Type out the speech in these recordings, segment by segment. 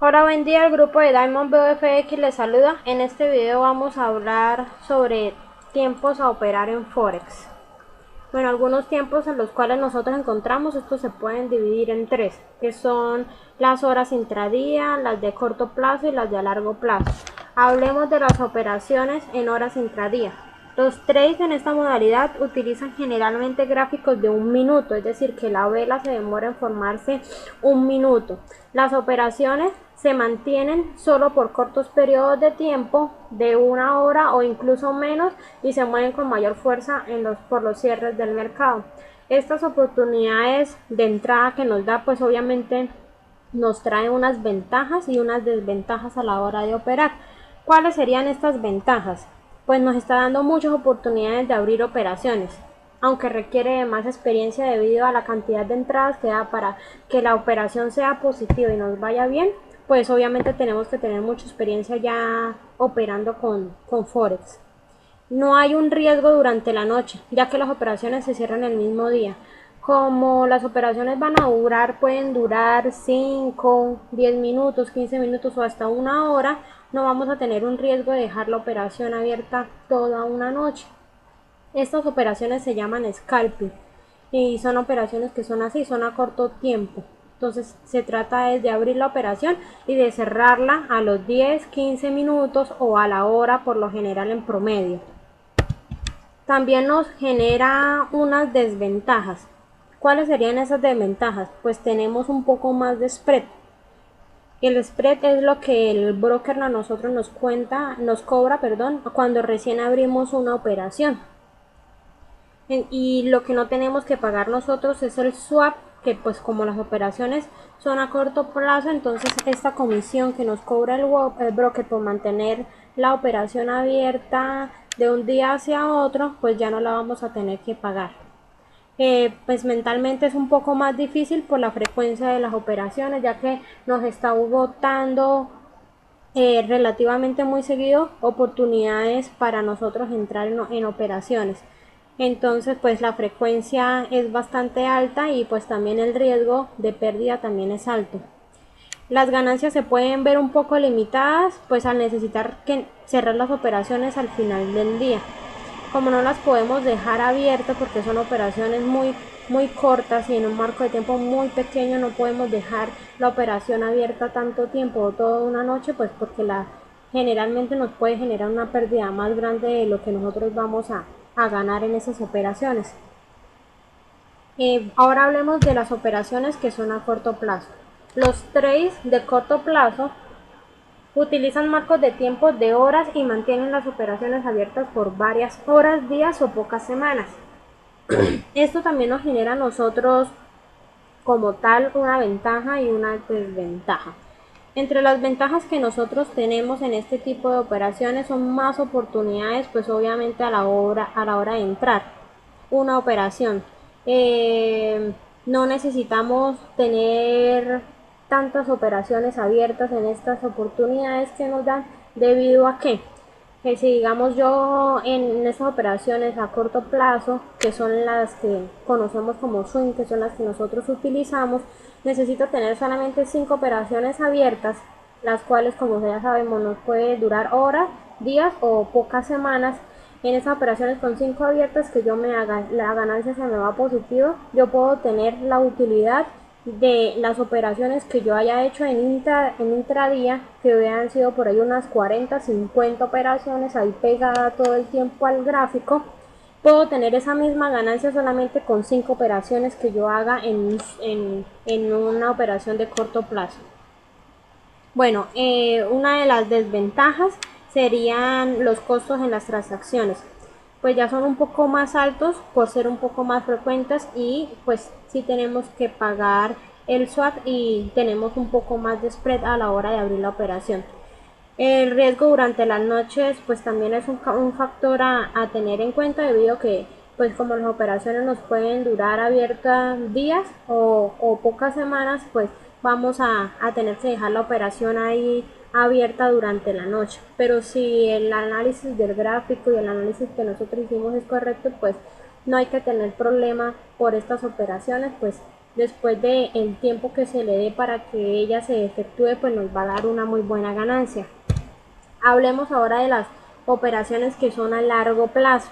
Hola, buen día, el grupo de Diamond BFX les saluda. En este video vamos a hablar sobre tiempos a operar en Forex. Bueno, algunos tiempos en los cuales nosotros encontramos, estos se pueden dividir en tres, que son las horas intradía, las de corto plazo y las de largo plazo. Hablemos de las operaciones en horas intradía. Los trades en esta modalidad utilizan generalmente gráficos de un minuto, es decir, que la vela se demora en formarse un minuto. Las operaciones se mantienen solo por cortos periodos de tiempo, de una hora o incluso menos, y se mueven con mayor fuerza por los cierres del mercado. Estas oportunidades de entrada que nos da, pues obviamente nos traen unas ventajas y unas desventajas a la hora de operar. ¿Cuáles serían estas ventajas? Pues nos está dando muchas oportunidades de abrir operaciones, aunque requiere de más experiencia debido a la cantidad de entradas que da. Para que la operación sea positiva y nos vaya bien, pues obviamente tenemos que tener mucha experiencia ya operando con Forex. No hay un riesgo durante la noche, ya que las operaciones se cierran el mismo día. Como las operaciones van a durar, pueden durar 5, 10 minutos, 15 minutos o hasta una hora, no vamos a tener un riesgo de dejar la operación abierta toda una noche. Estas operaciones se llaman scalping y son operaciones que son así, son a corto tiempo. Entonces se trata de abrir la operación y de cerrarla a los 10, 15 minutos o a la hora, por lo general en promedio. También nos genera unas desventajas. ¿Cuáles serían esas desventajas? Pues tenemos un poco más de spread. El spread es lo que el broker a nosotros nos cobra, cuando recién abrimos una operación. Y lo que no tenemos que pagar nosotros es el swap, que pues como las operaciones son a corto plazo, entonces esta comisión que nos cobra el broker por mantener la operación abierta de un día hacia otro, pues ya no la vamos a tener que pagar. Pues mentalmente es un poco más difícil por la frecuencia de las operaciones, ya que nos está botando relativamente muy seguido oportunidades para nosotros entrar en operaciones. Entonces pues la frecuencia es bastante alta y pues también el riesgo de pérdida también es alto. Las ganancias se pueden ver un poco limitadas pues al necesitar cerrar las operaciones al final del día. Como no las podemos dejar abiertas porque son operaciones muy cortas y en un marco de tiempo muy pequeño, no podemos dejar la operación abierta tanto tiempo o toda una noche, pues porque generalmente nos puede generar una pérdida más grande de lo que nosotros vamos a ganar en esas operaciones. Ahora hablemos de las operaciones que son a corto plazo. Los trades de corto plazo utilizan marcos de tiempo de horas y mantienen las operaciones abiertas por varias horas, días o pocas semanas. Esto también nos genera a nosotros como tal una ventaja y una desventaja. Entre las ventajas que nosotros tenemos en este tipo de operaciones son más oportunidades, pues obviamente a la hora de entrar una operación. No necesitamos tener tantas operaciones abiertas en estas oportunidades que nos dan, debido a que si digamos yo en estas operaciones a corto plazo, que son las que conocemos como swing, que son las que nosotros utilizamos, necesito tener solamente 5 operaciones abiertas, las cuales como ya sabemos nos puede durar horas, días o pocas semanas. En esas operaciones con 5 abiertas que yo me haga, la ganancia se me va positivo, yo puedo tener la utilidad de las operaciones que yo haya hecho en intradía, que hubieran sido por ahí unas 40, 50 operaciones ahí pegada todo el tiempo al gráfico. Puedo tener esa misma ganancia solamente con 5 operaciones que yo haga en una operación de corto plazo. Bueno, una de las desventajas serían los costos en las transacciones, pues ya son un poco más altos por ser un poco más frecuentes, y pues sí tenemos que pagar el swap y tenemos un poco más de spread a la hora de abrir la operación. El riesgo durante las noches pues también es un factor a tener en cuenta, debido a que pues como las operaciones nos pueden durar abiertas días o pocas semanas, pues vamos a tener que dejar la operación ahí abierta durante la noche. Pero si el análisis del gráfico y el análisis que nosotros hicimos es correcto, pues no hay que tener problema por estas operaciones, pues después de el tiempo que se le dé para que ella se efectúe, pues nos va a dar una muy buena ganancia. Hablemos ahora de las operaciones que son a largo plazo.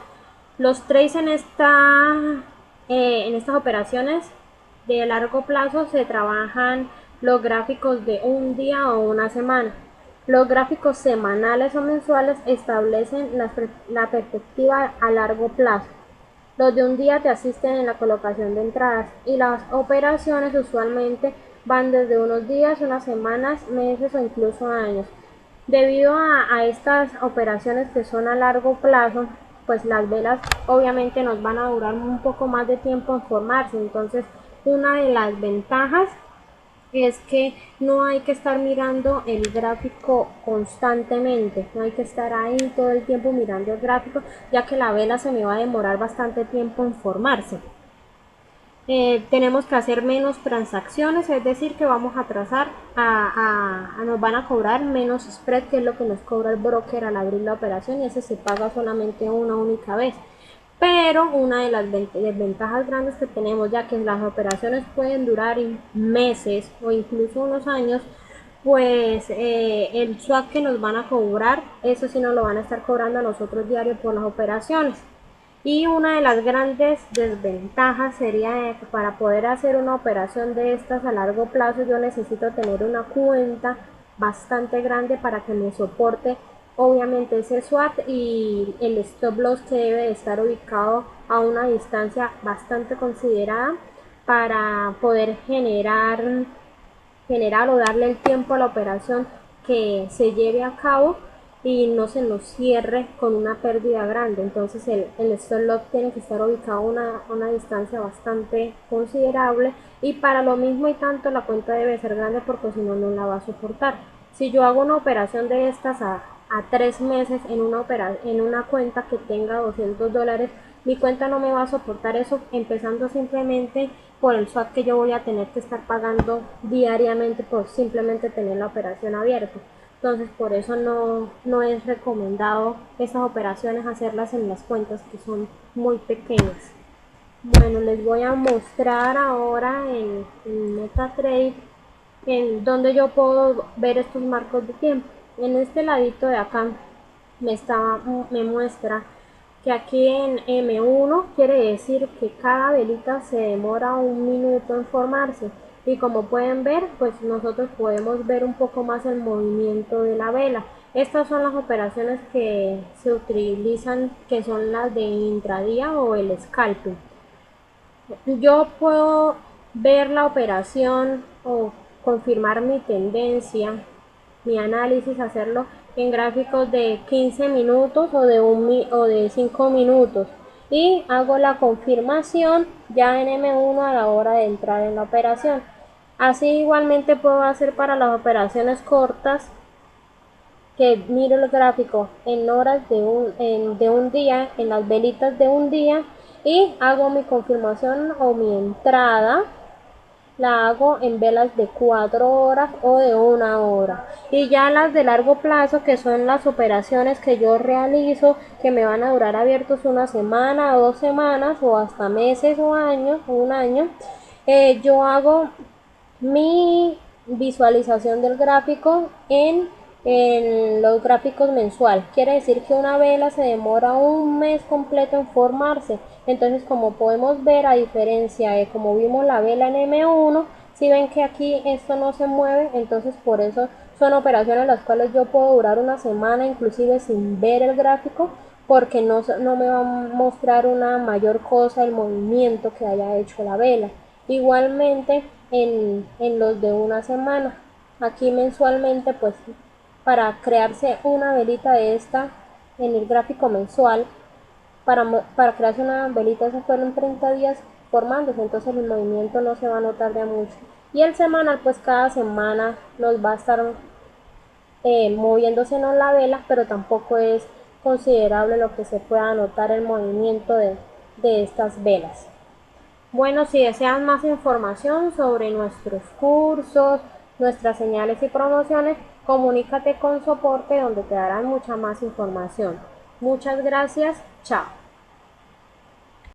Los trades en estas operaciones de largo plazo se trabajan los gráficos de un día o una semana. Los gráficos semanales o mensuales establecen la perspectiva a largo plazo. Los de un día te asisten en la colocación de entradas y las operaciones usualmente van desde unos días, unas semanas, meses o incluso años. Debido a estas operaciones que son a largo plazo, pues las velas obviamente nos van a durar un poco más de tiempo en formarse. Entonces, una de las ventajas es que no hay que estar mirando el gráfico constantemente, no hay que estar ahí todo el tiempo mirando el gráfico, ya que la vela se me va a demorar bastante tiempo en formarse. Tenemos que hacer menos transacciones, es decir, que vamos a trazar, nos van a cobrar menos spread, que es lo que nos cobra el broker al abrir la operación, y ese se paga solamente una única vez. Pero una de las desventajas grandes que tenemos, ya que las operaciones pueden durar meses o incluso unos años, pues el swap que nos van a cobrar, eso sí nos lo van a estar cobrando a nosotros diario por las operaciones. Y una de las grandes desventajas sería que para poder hacer una operación de estas a largo plazo yo necesito tener una cuenta bastante grande para que me soporte obviamente ese swap y el stop loss, que debe de estar ubicado a una distancia bastante considerada para poder generar o darle el tiempo a la operación que se lleve a cabo y no se nos cierre con una pérdida grande. Entonces el stop loss tiene que estar ubicado a una distancia bastante considerable, y para lo mismo y tanto la cuenta debe ser grande, porque si no, no la va a soportar. Si yo hago una operación de estas a 3 meses en una cuenta que tenga $200, mi cuenta no me va a soportar eso, empezando simplemente por el swap que yo voy a tener que estar pagando diariamente por simplemente tener la operación abierta. Entonces por eso no es recomendado esas operaciones hacerlas en las cuentas que son muy pequeñas. Bueno, les voy a mostrar ahora en MetaTrader en donde yo puedo ver estos marcos de tiempo. En este ladito de acá me muestra que aquí en M1 quiere decir que cada velita se demora 1 minuto en formarse, y como pueden ver, pues nosotros podemos ver un poco más el movimiento de la vela. Estas son las operaciones que se utilizan, que son las de intradía o el scalping. Yo puedo ver la operación o confirmar mi tendencia, mi análisis, hacerlo en gráficos de 15 minutos o de 5 minutos, y hago la confirmación ya en M1 a la hora de entrar en la operación. Así igualmente puedo hacer para las operaciones cortas, que miro el gráfico en horas de un día, en las velitas de un día, y hago mi confirmación o mi entrada, la hago en velas de 4 horas o de 1 hora. Y ya las de largo plazo, que son las operaciones que yo realizo, que me van a durar abiertos una semana, 2 semanas o hasta meses o años, o un año, yo hago mi visualización del gráfico en los gráficos mensual. Quiere decir que una vela se demora un mes completo en formarse. Entonces, como podemos ver, a diferencia de como vimos la vela en M1, si ven que aquí esto no se mueve, entonces por eso son operaciones las cuales yo puedo durar una semana inclusive sin ver el gráfico, porque no me va a mostrar una mayor cosa el movimiento que haya hecho la vela. Igualmente en los de una semana, aquí mensualmente, pues para crearse una velita de esta en el gráfico mensual, para crearse una velita, eso fueron 30 días formándose, entonces el movimiento no se va a notar de mucho. Y el semanal, pues cada semana nos va a estar moviéndose en la vela, pero tampoco es considerable lo que se pueda notar el movimiento de estas velas. Bueno, si deseas más información sobre nuestros cursos, nuestras señales y promociones, comunícate con soporte, donde te darán mucha más información. Muchas gracias, chao.